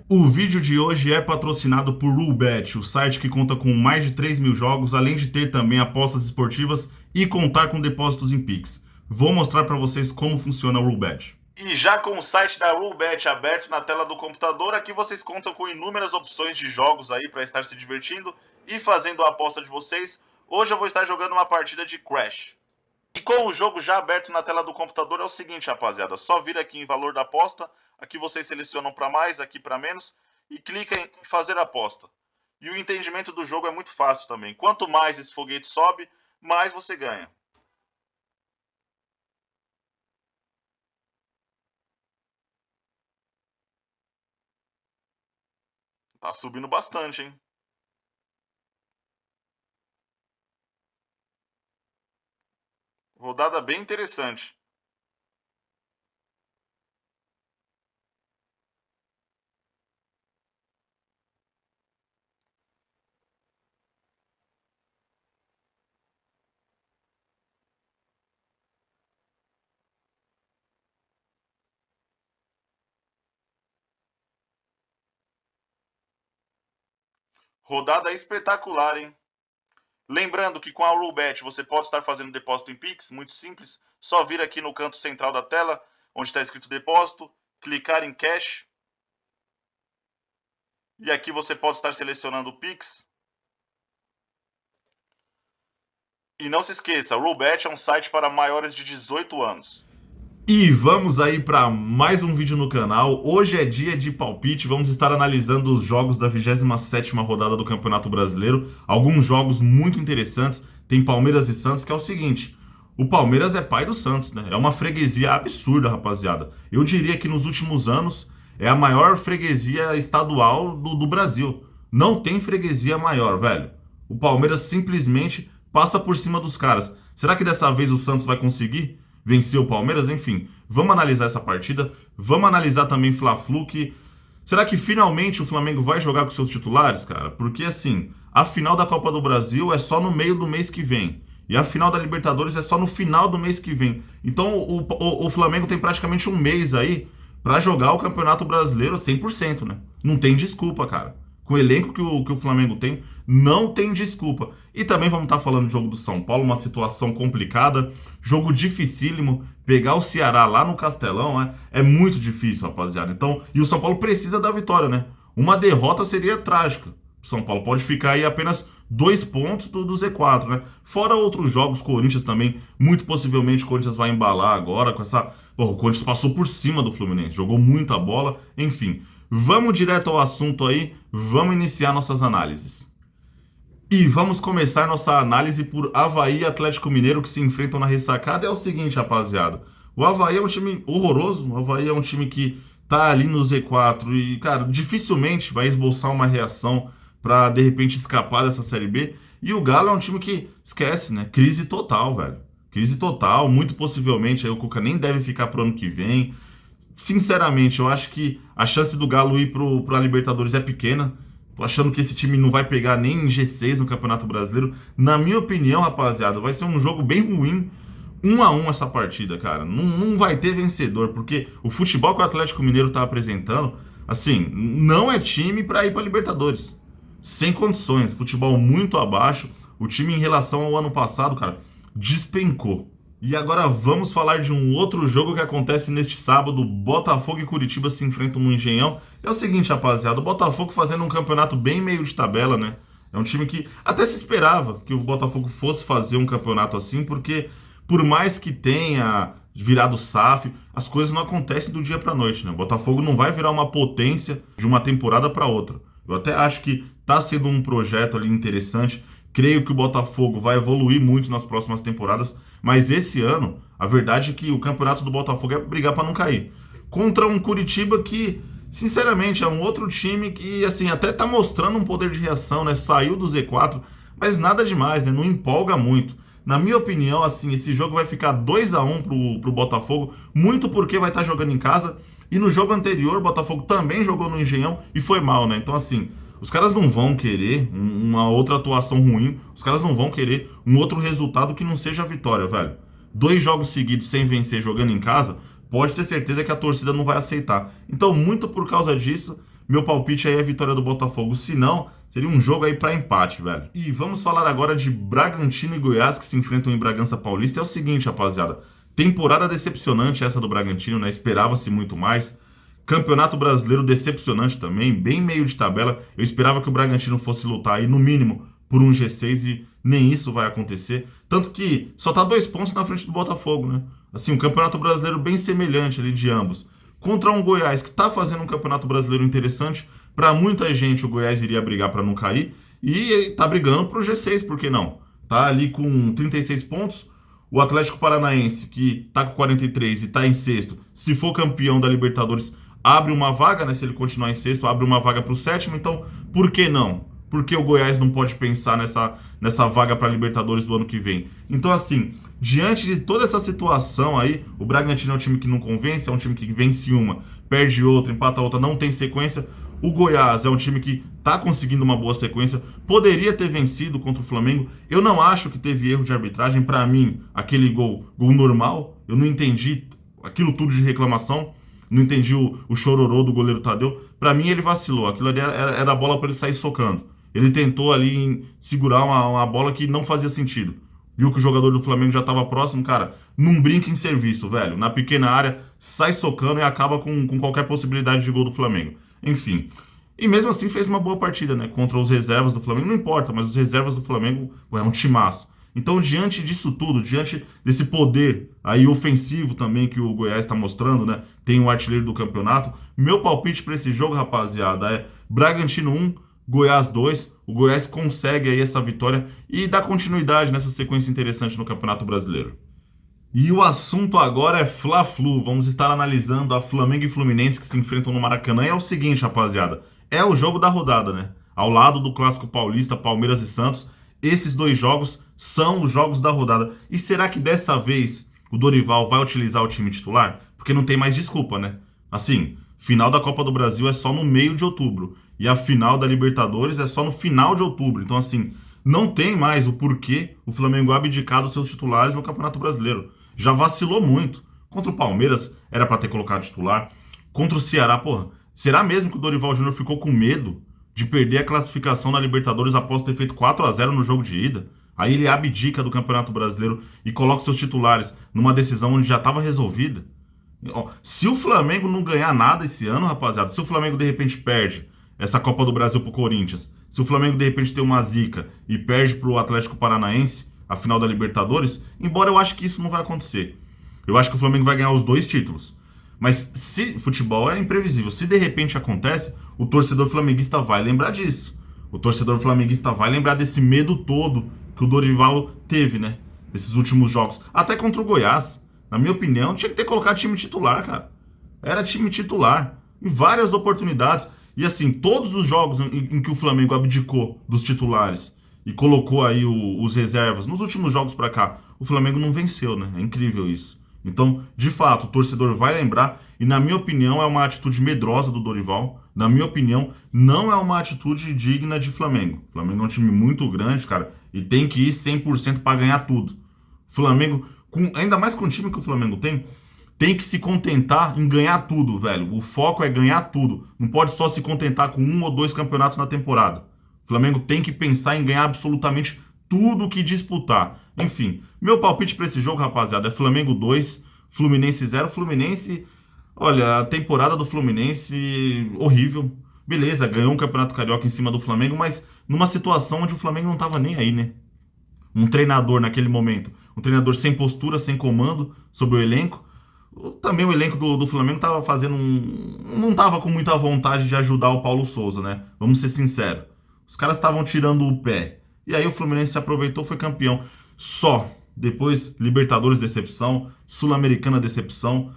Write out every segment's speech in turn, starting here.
O vídeo de hoje é patrocinado por Roulbet, o site que conta com mais de 3 mil jogos, além de ter também apostas esportivas e contar com depósitos em Pix. Vou mostrar para vocês como funciona o Roulbet. E já com o site da Roulbet aberto na tela do computador, aqui vocês contam com inúmeras opções de jogos aí para estar se divertindo e fazendo a aposta de vocês. Hoje eu vou estar jogando uma partida de Crash. E com o jogo já aberto na tela do computador é o seguinte, rapaziada, só vir aqui em valor da aposta, aqui vocês selecionam para mais, aqui para menos, e clica em fazer aposta. E o entendimento do jogo é muito fácil também. Quanto mais esse foguete sobe, mais você ganha. Tá subindo bastante, hein? Rodada bem interessante. Rodada espetacular, hein? Lembrando que com a Roulbet você pode estar fazendo depósito em Pix, muito simples. Só vir aqui no canto central da tela, onde está escrito depósito, clicar em Cash. E aqui você pode estar selecionando o Pix. E não se esqueça, o Roulbet é um site para maiores de 18 anos. E vamos aí para mais um vídeo no canal. Hoje é dia de palpite, vamos estar analisando os jogos da 27ª rodada do Campeonato Brasileiro. Alguns jogos muito interessantes. Tem Palmeiras e Santos, que é o seguinte: o Palmeiras é pai do Santos, né? É uma freguesia absurda, rapaziada. Eu diria que nos últimos anos é a maior freguesia estadual do Brasil. Não tem freguesia maior, velho. O Palmeiras simplesmente passa por cima dos caras. Será que dessa vez o Santos vai conseguir vencer o Palmeiras? Enfim, vamos analisar essa partida. Vamos analisar também Fla-Flu, que... Será que finalmente o Flamengo vai jogar com seus titulares, cara? Porque assim, a final da Copa do Brasil é só no meio do mês que vem. E a final da Libertadores é só no final do mês que vem. Então o Flamengo tem praticamente um mês aí pra jogar o Campeonato Brasileiro 100%, né? Não tem desculpa, cara. Com o elenco que o Flamengo tem, não tem desculpa. E também vamos estar falando do jogo do São Paulo, uma situação complicada, jogo dificílimo. Pegar o Ceará lá no Castelão é muito difícil, rapaziada. Então, e o São Paulo precisa da vitória, né? Uma derrota seria trágica. O São Paulo pode ficar aí apenas 2 pontos do Z4, né? Fora outros jogos, Corinthians também, muito possivelmente o Corinthians vai embalar agora com essa... Pô, o Corinthians passou por cima do Fluminense, jogou muita bola, enfim. Vamos direto ao assunto aí, vamos iniciar nossas análises. E vamos começar nossa análise por Avaí e Atlético Mineiro, que se enfrentam na ressacada. É o seguinte, rapaziada, o Avaí é um time horroroso, o Avaí é um time que tá ali no Z4 e, cara, dificilmente vai esboçar uma reação pra, de repente, escapar dessa Série B. E o Galo é um time que, esquece, né, crise total, velho. Crise total, muito possivelmente aí o Cuca nem deve ficar pro ano que vem. Sinceramente, eu acho que a chance do Galo ir pra Libertadores é pequena. Tô achando que esse time não vai pegar nem G6 no Campeonato Brasileiro. Na minha opinião, rapaziada, vai ser um jogo bem ruim. 1-1 essa partida, cara. Não vai ter vencedor, porque o futebol que o Atlético Mineiro tá apresentando, assim, não é time pra ir pra Libertadores. Sem condições. Futebol muito abaixo. O time, em relação ao ano passado, cara, despencou. E agora vamos falar de um outro jogo que acontece neste sábado. Botafogo e Curitiba se enfrentam no Engenhão. É o seguinte, rapaziada, o Botafogo fazendo um campeonato bem meio de tabela, né? É um time que até se esperava que o Botafogo fosse fazer um campeonato assim, porque por mais que tenha virado SAF, as coisas não acontecem do dia pra noite, né? O Botafogo não vai virar uma potência de uma temporada pra outra. Eu até acho que tá sendo um projeto ali interessante. Creio que o Botafogo vai evoluir muito nas próximas temporadas, mas esse ano, a verdade é que o campeonato do Botafogo é brigar para não cair. Contra um Curitiba que, sinceramente, é um outro time que, assim, até tá mostrando um poder de reação, né? Saiu do Z4, mas nada demais, né? Não empolga muito. Na minha opinião, assim, esse jogo vai ficar 2-1 pro Botafogo, muito porque vai estar jogando em casa. E no jogo anterior, o Botafogo também jogou no Engenhão e foi mal, né? Então, assim, os caras não vão querer uma outra atuação ruim, os caras não vão querer um outro resultado que não seja a vitória, velho. 2 jogos seguidos sem vencer jogando em casa, pode ter certeza que a torcida não vai aceitar. Então, muito por causa disso, Meu palpite aí é vitória do Botafogo. Se não, seria um jogo aí para empate, velho. E vamos falar agora de Bragantino e Goiás, que se enfrentam em Bragança Paulista. É o seguinte, rapaziada. Temporada decepcionante essa do Bragantino, né? Esperava-se muito mais. Campeonato Brasileiro decepcionante também, bem meio de tabela. Eu esperava que o Bragantino fosse lutar aí, no mínimo, por um G6 e nem isso vai acontecer. Tanto que só tá 2 pontos na frente do Botafogo, né? Assim, um Campeonato Brasileiro bem semelhante ali de ambos. Contra um Goiás que tá fazendo um Campeonato Brasileiro interessante. Para muita gente, o Goiás iria brigar para não cair. E tá brigando pro G6, por que não? Tá ali com 36 pontos. O Atlético Paranaense, que tá com 43 e tá em sexto, se for campeão da Libertadores, abre uma vaga, né? Se ele continuar em sexto, abre uma vaga pro sétimo. Então, por que não? Por que o Goiás não pode pensar nessa vaga para Libertadores do ano que vem? Então, assim, diante de toda essa situação aí, o Bragantino é um time que não convence, é um time que vence uma, perde outra, empata outra, não tem sequência. O Goiás é um time que tá conseguindo uma boa sequência, poderia ter vencido contra o Flamengo. Eu não acho que teve erro de arbitragem. Para mim, aquele gol normal, eu não entendi aquilo tudo de reclamação. Não entendi o chororô do goleiro Tadeu. Para mim, ele vacilou. Aquilo ali era a bola para ele sair socando. Ele tentou ali segurar uma bola que não fazia sentido. Viu que o jogador do Flamengo já estava próximo, cara. Não brinca em serviço, velho. Na pequena área, sai socando e acaba com qualquer possibilidade de gol do Flamengo. Enfim. E mesmo assim fez uma boa partida, né? Contra os reservas do Flamengo. Não importa, mas os reservas do Flamengo, pô, é um timaço. Então, diante disso tudo, diante desse poder aí ofensivo também que o Goiás está mostrando, né? Tem um artilheiro do campeonato. Meu palpite para esse jogo, rapaziada, é Bragantino 1, Goiás 2. O Goiás consegue aí essa vitória e dá continuidade nessa sequência interessante no Campeonato Brasileiro. E o assunto agora é Fla-Flu. Vamos estar analisando a Flamengo e Fluminense que se enfrentam no Maracanã. E é o seguinte, rapaziada, é o jogo da rodada, né? Ao lado do Clássico Paulista, Palmeiras e Santos, esses 2 jogos são os jogos da rodada. E será que dessa vez o Dorival vai utilizar o time titular? Porque não tem mais desculpa, né? Assim, final da Copa do Brasil é só no meio de outubro. E a final da Libertadores é só no final de outubro. Então, assim, não tem mais o porquê o Flamengo abdicar dos seus titulares no Campeonato Brasileiro. Já vacilou muito. Contra o Palmeiras, era para ter colocado titular. Contra o Ceará, porra, será mesmo que o Dorival Júnior ficou com medo de perder a classificação na Libertadores após ter feito 4-0 no jogo de ida? Aí ele abdica do Campeonato Brasileiro e coloca seus titulares numa decisão onde já estava resolvida. Se o Flamengo não ganhar nada esse ano, rapaziada, se o Flamengo de repente perde essa Copa do Brasil pro Corinthians, se o Flamengo de repente tem uma zica e perde pro Atlético Paranaense a final da Libertadores, embora eu acho que isso não vai acontecer. Eu acho que o Flamengo vai ganhar os 2 títulos. Mas se futebol é imprevisível, se de repente acontece, o torcedor flamenguista vai lembrar disso. O torcedor flamenguista vai lembrar desse medo todo que o Dorival teve, né? Nesses últimos jogos. Até contra o Goiás. Na minha opinião, tinha que ter colocado time titular, cara. Era time titular. Em várias oportunidades. E assim, todos os jogos em que o Flamengo abdicou dos titulares e colocou aí os reservas, nos últimos jogos pra cá, o Flamengo não venceu, né? É incrível isso. Então, de fato, o torcedor vai lembrar, e na minha opinião é uma atitude medrosa do Dorival. Na minha opinião, não é uma atitude digna de Flamengo. O Flamengo é um time muito grande, cara, e tem que ir 100% para ganhar tudo. O Flamengo, ainda mais com o time que o Flamengo tem que se contentar em ganhar tudo, velho. O foco é ganhar tudo. Não pode só se contentar com 1 ou 2 campeonatos na temporada. O Flamengo tem que pensar em ganhar absolutamente tudo que disputar. Enfim, meu palpite para esse jogo, rapaziada, é Flamengo 2, Fluminense 0. Fluminense, olha, a temporada do Fluminense horrível. Beleza, ganhou um Campeonato Carioca em cima do Flamengo, mas numa situação onde o Flamengo não tava nem aí, né? Um treinador naquele momento, um treinador sem postura, sem comando sobre o elenco. Também o elenco do Flamengo tava fazendo não tava com muita vontade de ajudar o Paulo Souza, né? Vamos ser sinceros. Os caras estavam tirando o pé. E aí o Fluminense se aproveitou, foi campeão. Só. Depois, Libertadores, decepção. Sul-Americana, decepção.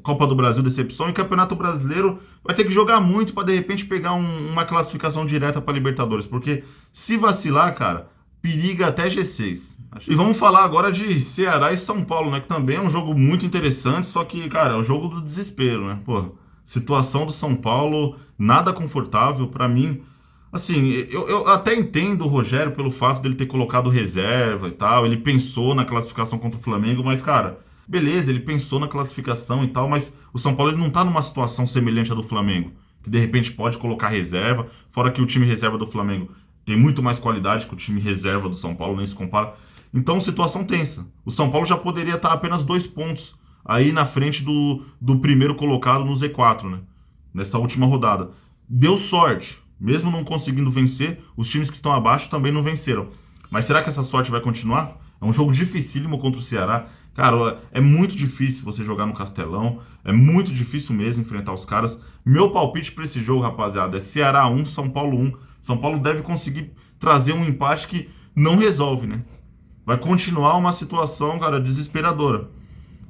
Copa do Brasil, decepção. E Campeonato Brasileiro vai ter que jogar muito para de repente pegar uma classificação direta para Libertadores. Porque se vacilar, cara, periga até G6. E vamos falar agora de Ceará e São Paulo, né? Que também é um jogo muito interessante, só que, cara, é o jogo do desespero, né? Pô, situação do São Paulo, nada confortável para mim. Assim, eu até entendo o Rogério pelo fato dele ter colocado reserva e tal. Ele pensou na classificação contra o Flamengo, mas, cara, beleza, ele pensou na classificação e tal, mas o São Paulo ele não tá numa situação semelhante à do Flamengo, que que de repente pode colocar reserva, fora que o time reserva do Flamengo tem muito mais qualidade que o time reserva do São Paulo, nem se compara. Então, situação tensa. O São Paulo já poderia estar apenas 2 pontos aí na frente do primeiro colocado no Z4, né? Nessa última rodada. Deu sorte. Mesmo não conseguindo vencer, os times que estão abaixo também não venceram. Mas será que essa sorte vai continuar? É um jogo dificílimo contra o Ceará. Cara, é muito difícil você jogar no Castelão. É muito difícil mesmo enfrentar os caras. Meu palpite para esse jogo, rapaziada, é Ceará 1, São Paulo 1. São Paulo deve conseguir trazer um empate que não resolve, né? Vai continuar uma situação, cara, desesperadora.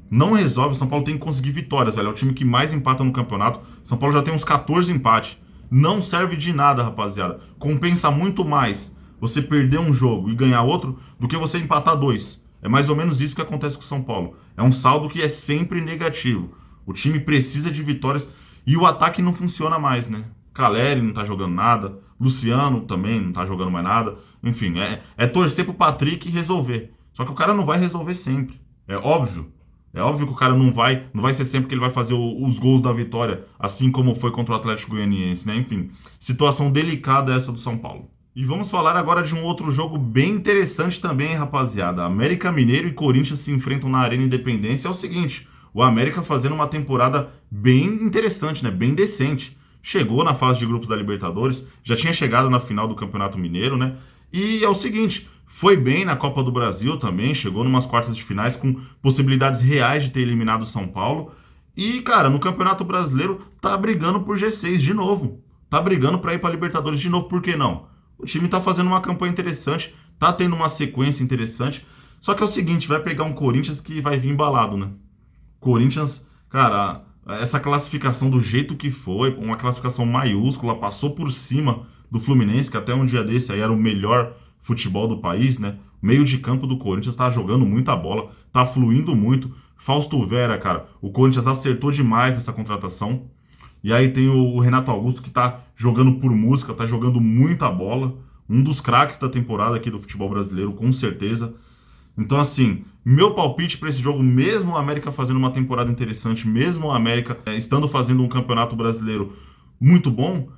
Não resolve, o São Paulo tem que conseguir vitórias, velho. É o time que mais empata no campeonato. São Paulo já tem uns 14 empates. Não serve de nada, rapaziada. Compensa muito mais você perder um jogo e ganhar outro do que você empatar 2. É mais ou menos isso que acontece com o São Paulo. É um saldo que é sempre negativo. O time precisa de vitórias e o ataque não funciona mais, né? Caleri não tá jogando nada. Luciano também não tá jogando mais nada. Enfim, é torcer pro Patrick e resolver. Só que o cara não vai resolver sempre. É óbvio. É óbvio que o cara não vai ser sempre que ele vai fazer os gols da vitória, assim como foi contra o Atlético Goianiense, né? Enfim, situação delicada essa do São Paulo. E vamos falar agora de um outro jogo bem interessante também, rapaziada. América Mineiro e Corinthians se enfrentam na Arena Independência. É o seguinte, o América fazendo uma temporada bem interessante, né? Bem decente. Chegou na fase de grupos da Libertadores, já tinha chegado na final do Campeonato Mineiro, né? E é o seguinte, foi bem na Copa do Brasil também, chegou numas quartas de finais com possibilidades reais de ter eliminado o São Paulo. E, cara, no Campeonato Brasileiro tá brigando por G6 de novo. Tá brigando pra ir pra Libertadores de novo, por que não? O time tá fazendo uma campanha interessante, tá tendo uma sequência interessante. Só que é o seguinte, vai pegar um Corinthians que vai vir embalado, né? Corinthians, cara, essa classificação do jeito que foi, uma classificação maiúscula, passou por cima do Fluminense, que até um dia desse aí era o melhor futebol do país, né? O meio de campo do Corinthians tá jogando muita bola, tá fluindo muito. Fausto Vera, cara, o Corinthians acertou demais nessa contratação. E aí tem o Renato Augusto que tá jogando por música, tá jogando muita bola. Um dos craques da temporada aqui do futebol brasileiro, com certeza. Então, assim, meu palpite para esse jogo, mesmo o América fazendo uma temporada interessante, mesmo o América estando fazendo um campeonato brasileiro muito bom,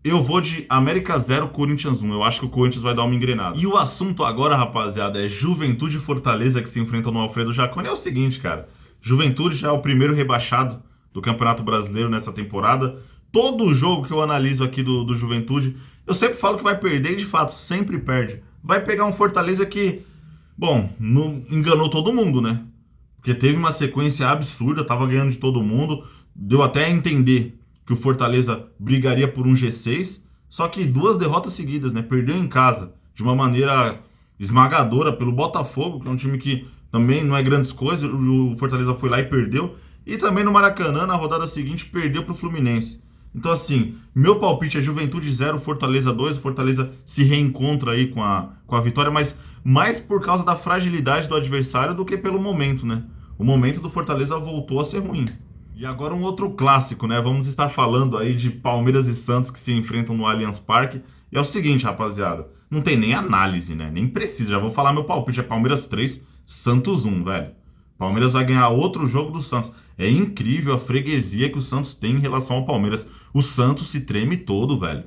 eu vou de América 0, Corinthians 1. Eu acho que o Corinthians vai dar uma engrenada. E o assunto agora, rapaziada, é Juventude e Fortaleza que se enfrentam no Alfredo Jaconi. É o seguinte, cara. Juventude já é o primeiro rebaixado do Campeonato Brasileiro nessa temporada. Todo jogo que eu analiso aqui do Juventude, eu sempre falo que vai perder e, de fato, sempre perde. Vai pegar um Fortaleza que, bom, não enganou todo mundo, né? Porque teve uma sequência absurda, tava ganhando de todo mundo. Deu até a entender que o Fortaleza brigaria por um G6, só que 2 derrotas seguidas, né? Perdeu em casa de uma maneira esmagadora pelo Botafogo, que é um time que também não é grandes coisas, o Fortaleza foi lá e perdeu. E também no Maracanã, na rodada seguinte, perdeu para o Fluminense. Então, assim, meu palpite é Juventude 0, Fortaleza 2. O Fortaleza se reencontra aí com a vitória, mas mais por causa da fragilidade do adversário do que pelo momento, né? O momento do Fortaleza voltou a ser ruim. E agora um outro clássico, né? Vamos estar falando aí de Palmeiras e Santos que se enfrentam no Allianz Parque. E é o seguinte, rapaziada, não tem nem análise, né? Nem precisa, já vou falar meu palpite, é Palmeiras 3, Santos 1, velho. Palmeiras vai ganhar outro jogo do Santos. É incrível a freguesia que o Santos tem em relação ao Palmeiras. O Santos se treme todo, velho.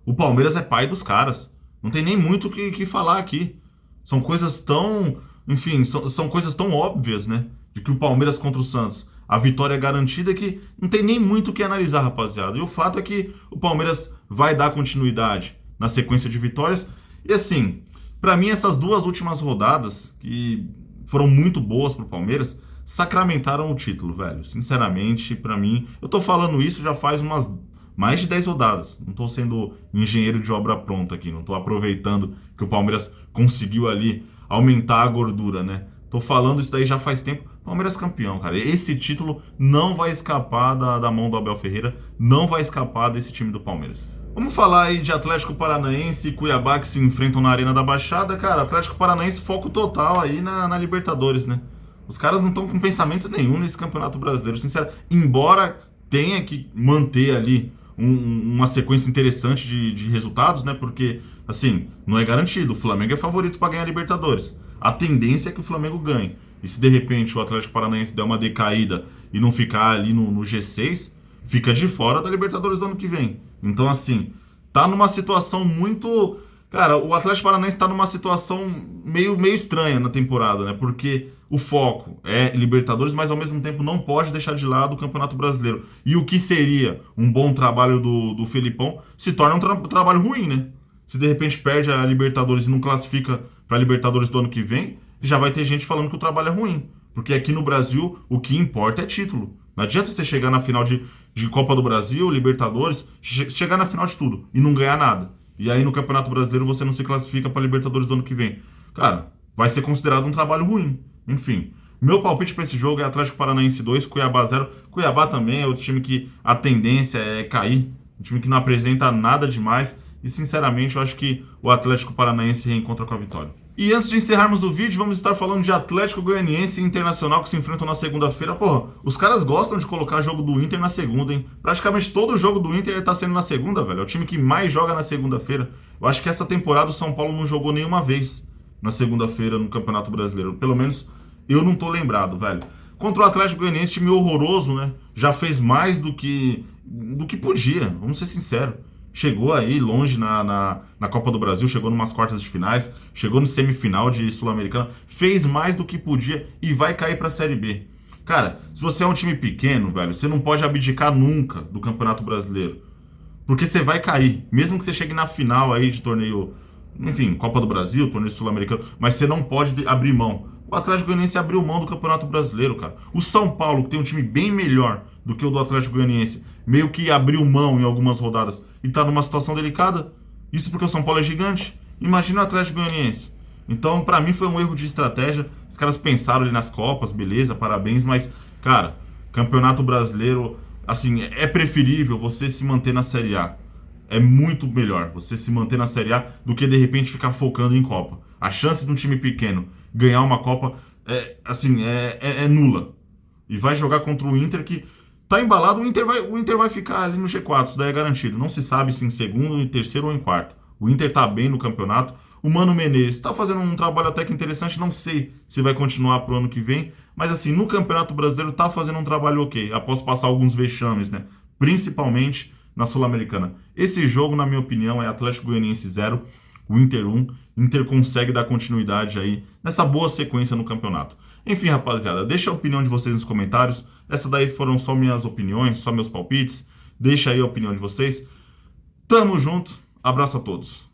O Palmeiras é pai dos caras. Não tem nem muito o que falar aqui. São coisas tão... Enfim, são coisas tão óbvias, né? De que o Palmeiras contra o Santos, a vitória é garantida, que não tem nem muito o que analisar, rapaziada. E o fato é que o Palmeiras vai dar continuidade na sequência de vitórias. E assim, pra mim essas 2 últimas rodadas, que foram muito boas pro Palmeiras, sacramentaram o título, velho. Sinceramente, pra mim, eu tô falando isso já faz umas mais de 10 rodadas. Não tô sendo engenheiro de obra pronta aqui, não tô aproveitando que o Palmeiras conseguiu ali aumentar a gordura, né? Tô falando isso daí já faz tempo. Palmeiras campeão, cara. Esse título não vai escapar da mão do Abel Ferreira, não vai escapar desse time do Palmeiras. Vamos falar aí de Atlético Paranaense e Cuiabá que se enfrentam na Arena da Baixada. Cara, Atlético Paranaense foco total aí na Libertadores, né? Os caras não estão com pensamento nenhum nesse Campeonato Brasileiro, sinceramente. Embora tenha que manter ali uma sequência interessante de resultados, né? Porque, assim, não é garantido. O Flamengo é favorito para ganhar a Libertadores. A tendência é que o Flamengo ganhe. E se de repente o Atlético Paranaense der uma decaída e não ficar ali no G6, fica de fora da Libertadores do ano que vem. Então, assim, tá numa situação muito... Cara, o Atlético Paranaense tá numa situação meio estranha na temporada, né? Porque o foco é Libertadores, mas ao mesmo tempo não pode deixar de lado o Campeonato Brasileiro. E o que seria um bom trabalho do Felipão se torna um trabalho ruim, né? Se de repente perde a Libertadores e não classifica pra Libertadores do ano que vem, já vai ter gente falando que o trabalho é ruim. Porque aqui no Brasil, o que importa é título. Não adianta você chegar na final de Copa do Brasil, Libertadores, chegar na final de tudo e não ganhar nada. E aí no Campeonato Brasileiro você não se classifica para Libertadores do ano que vem. Cara, vai ser considerado um trabalho ruim. Enfim, meu palpite para esse jogo é Atlético Paranaense 2, Cuiabá 0. Cuiabá também é outro time que a tendência é cair. Um time que não apresenta nada demais. E sinceramente eu acho que o Atlético Paranaense reencontra com a vitória. E antes de encerrarmos o vídeo, vamos estar falando de Atlético Goianiense e Internacional que se enfrentam na segunda-feira. Porra, os caras gostam de colocar jogo do Inter na segunda, hein? Praticamente todo jogo do Inter tá sendo na segunda, velho. É o time que mais joga na segunda-feira. Eu acho que essa temporada o São Paulo não jogou nenhuma vez na segunda-feira no Campeonato Brasileiro. Pelo menos eu não tô lembrado, velho. Contra o Atlético Goianiense, time horroroso, né? Já fez mais do que podia, vamos ser sinceros. Chegou aí longe na Copa do Brasil, chegou numas quartas de finais, chegou no semifinal de Sul-Americana, fez mais do que podia e vai cair pra Série B. Cara, se você é um time pequeno, velho, você não pode abdicar nunca do Campeonato Brasileiro. Porque você vai cair, mesmo que você chegue na final aí de torneio, enfim, Copa do Brasil, torneio Sul-Americano, mas você não pode abrir mão. O Atlético Goianiense abriu mão do Campeonato Brasileiro, cara. O São Paulo, que tem um time bem melhor do que o do Atlético Goianiense, meio que abriu mão em algumas rodadas e tá numa situação delicada. Isso porque o São Paulo é gigante. Imagina o Atlético Goianiense. Então, pra mim, foi um erro de estratégia. Os caras pensaram ali nas Copas, beleza, parabéns, mas, cara, Campeonato Brasileiro, assim, é preferível você se manter na Série A. É muito melhor você se manter na Série A do que, de repente, ficar focando em Copa. A chance de um time pequeno ganhar uma Copa é nula. E vai jogar contra o Inter que tá embalado, o Inter vai ficar ali no G4, isso daí é garantido. Não se sabe se em segundo, em terceiro ou em quarto. O Inter tá bem no campeonato. O Mano Menezes tá fazendo um trabalho até que interessante, não sei se vai continuar pro ano que vem, mas assim, no Campeonato Brasileiro tá fazendo um trabalho ok, após passar alguns vexames, né? Principalmente na Sul-Americana. Esse jogo, na minha opinião, é Atlético Goianiense 0, o Inter 1. Inter consegue dar continuidade aí nessa boa sequência no campeonato. Enfim, rapaziada, deixa a opinião de vocês nos comentários. Essa daí foram só minhas opiniões, só meus palpites. Deixa aí a opinião de vocês. Tamo junto, abraço a todos.